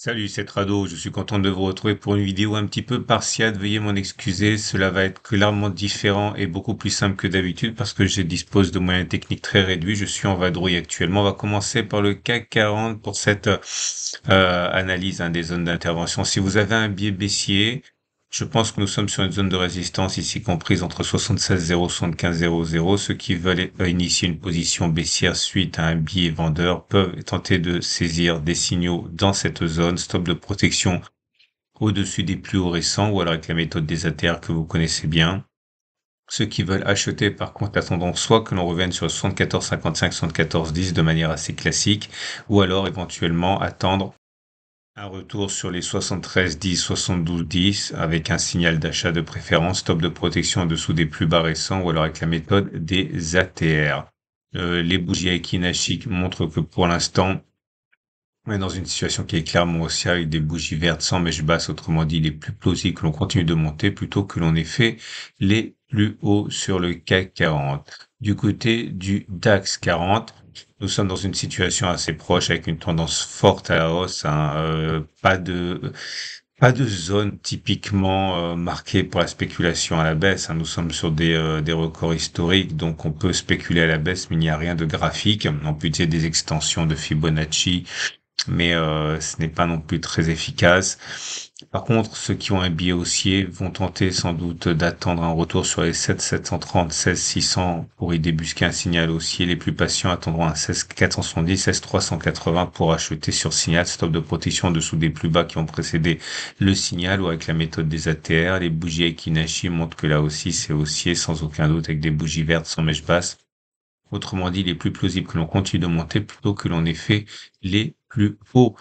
Salut, c'est Trado. Je suis content de vous retrouver pour une vidéo un petit peu partielle. Veuillez m'en excuser. Cela va être clairement différent et beaucoup plus simple que d'habitude parce que je dispose de moyens techniques très réduits. Je suis en vadrouille actuellement. On va commencer par le CAC 40 pour cette analyse des zones d'intervention. Si vous avez un biais baissier, je pense que nous sommes sur une zone de résistance ici comprise entre 76,0 et 75,00. Ceux qui veulent initier une position baissière suite à un biais vendeur peuvent tenter de saisir des signaux dans cette zone. Stop de protection au-dessus des plus hauts récents ou alors avec la méthode des ATR que vous connaissez bien. Ceux qui veulent acheter, par contre, attendons soit que l'on revienne sur 74,55, 74,10 de manière assez classique, ou alors éventuellement attendre un retour sur les 73,10, 72,10 avec un signal d'achat de préférence, stop de protection en dessous des plus bas récents ou alors avec la méthode des ATR. Les bougies Aiki montrent que pour l'instant, on est dans une situation qui est clairement haussière avec des bougies vertes sans mèche basse, autrement dit, il est plus plausible que l'on continue de monter plutôt que l'on ait fait les plus hauts sur le CAC 40. Du côté du DAX 40, nous sommes dans une situation assez proche avec une tendance forte à la hausse, hein, pas de zone typiquement marquée pour la spéculation à la baisse, hein. Nous sommes sur des records historiques, donc on peut spéculer à la baisse, mais il n'y a rien de graphique. On peut utiliser des extensions de Fibonacci, mais ce n'est pas non plus très efficace. Par contre, ceux qui ont un biais haussier vont tenter sans doute d'attendre un retour sur les 7,730, 16,600 pour y débusquer un signal haussier. Les plus patients attendront un 16,470, 16,380 pour acheter sur signal. Stop de protection en dessous des plus bas qui ont précédé le signal ou avec la méthode des ATR. Les bougies Ekinashi montrent que là aussi c'est haussier sans aucun doute avec des bougies vertes sans mèche basse. Autrement dit, il est plus plausible que l'on continue de monter plutôt que l'on ait fait les plus hauts.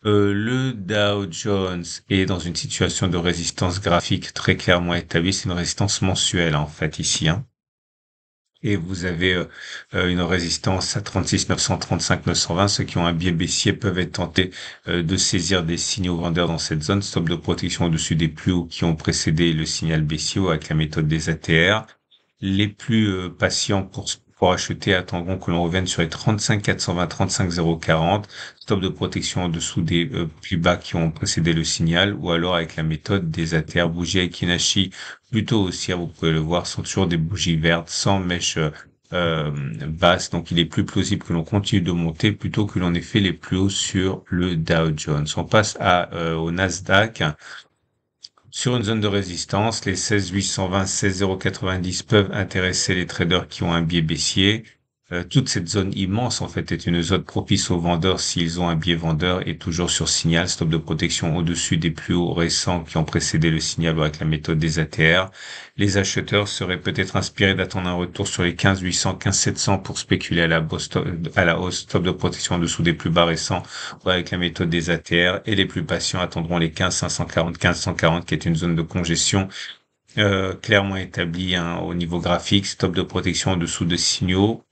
Le Dow Jones est dans une situation de résistance graphique très clairement établie. C'est une résistance mensuelle, en fait, ici, hein. Et vous avez une résistance à 36 935 920. Ceux qui ont un biais baissier peuvent être tentés de saisir des signaux vendeurs dans cette zone. Stop de protection au-dessus des plus hauts qui ont précédé le signal baissier avec la méthode des ATR. Les plus patients pour acheter attendront que l'on revienne sur les 35 420, 35 040, stop de protection en dessous des plus bas qui ont précédé le signal, ou alors avec la méthode des ATR. Bougies Aiki plutôt haussière, vous pouvez le voir, sont toujours des bougies vertes sans mèche basse, donc il est plus plausible que l'on continue de monter plutôt que l'on ait fait les plus hauts sur le Dow Jones. On passe au Nasdaq. Sur une zone de résistance, les 16 820, 16 090 peuvent intéresser les traders qui ont un biais baissier. Toute cette zone immense, en fait, est une zone propice aux vendeurs s'ils ont un biais vendeur et toujours sur signal, stop de protection au-dessus des plus hauts récents qui ont précédé le signal avec la méthode des ATR. Les acheteurs seraient peut-être inspirés d'attendre un retour sur les 15 800, 15 700 pour spéculer à la hausse, stop de protection en dessous des plus bas récents ou avec la méthode des ATR, et les plus patients attendront les 15 540, 15 140 qui est une zone de congestion clairement établi, hein, au niveau graphique, stop de protection en dessous de signaux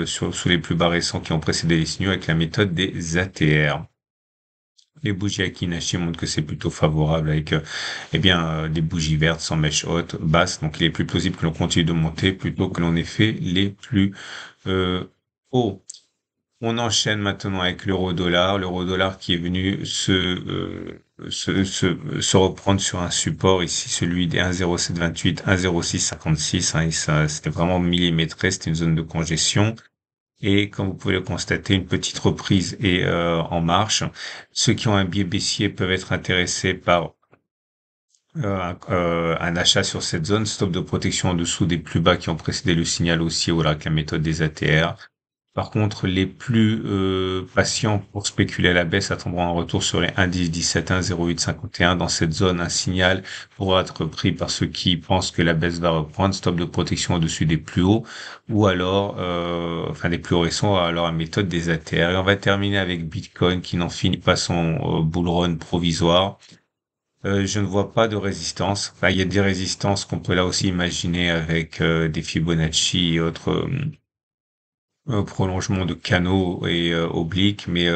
sous les plus bas récents qui ont précédé les signaux avec la méthode des ATR. Les bougies Akinashi montrent que c'est plutôt favorable avec des bougies vertes sans mèche haute, basse, donc il est plus plausible que l'on continue de monter plutôt que l'on ait fait les plus hauts. On enchaîne maintenant avec l'euro-dollar qui est venu se reprendre sur un support ici, celui des 1,0728, 1,0656, hein, et ça, c'était vraiment millimétré, c'était une zone de congestion. Et comme vous pouvez le constater, une petite reprise est en marche. Ceux qui ont un biais baissier peuvent être intéressés par un achat sur cette zone, stop de protection en dessous des plus bas qui ont précédé le signal aussi, ou avec la méthode des ATR. Par contre, les plus patients pour spéculer à la baisse attendront un retour sur les 1,10, 17, 1,08, 51. Dans cette zone, un signal pourra être pris par ceux qui pensent que la baisse va reprendre. Stop de protection au-dessus des plus hauts, ou alors, des plus hauts récents, ou alors la méthode des ATR. Et on va terminer avec Bitcoin qui n'en finit pas son bull run provisoire. Je ne vois pas de résistance. Enfin, il y a des résistances qu'on peut là aussi imaginer avec des Fibonacci et autres prolongement de canaux et obliques, mais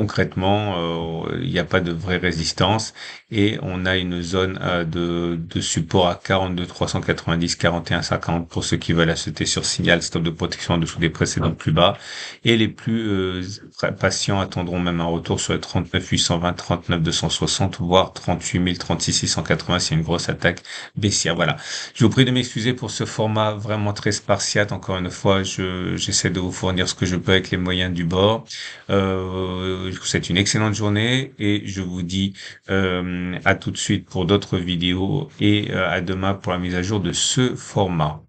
concrètement, il n'y a pas de vraie résistance et on a une zone de support à 42 390, 41 50 pour ceux qui veulent acheter sur signal, stop de protection en dessous des précédents plus bas. Et les plus patients attendront même un retour sur les 39 820, 39 260, voire 38 000, 36 680. C'est une grosse attaque baissière. Voilà. Je vous prie de m'excuser pour ce format vraiment très spartiate. Encore une fois, j'essaie de vous fournir ce que je peux avec les moyens du bord. Je vous souhaite une excellente journée et je vous dis à tout de suite pour d'autres vidéos et à demain pour la mise à jour de ce format.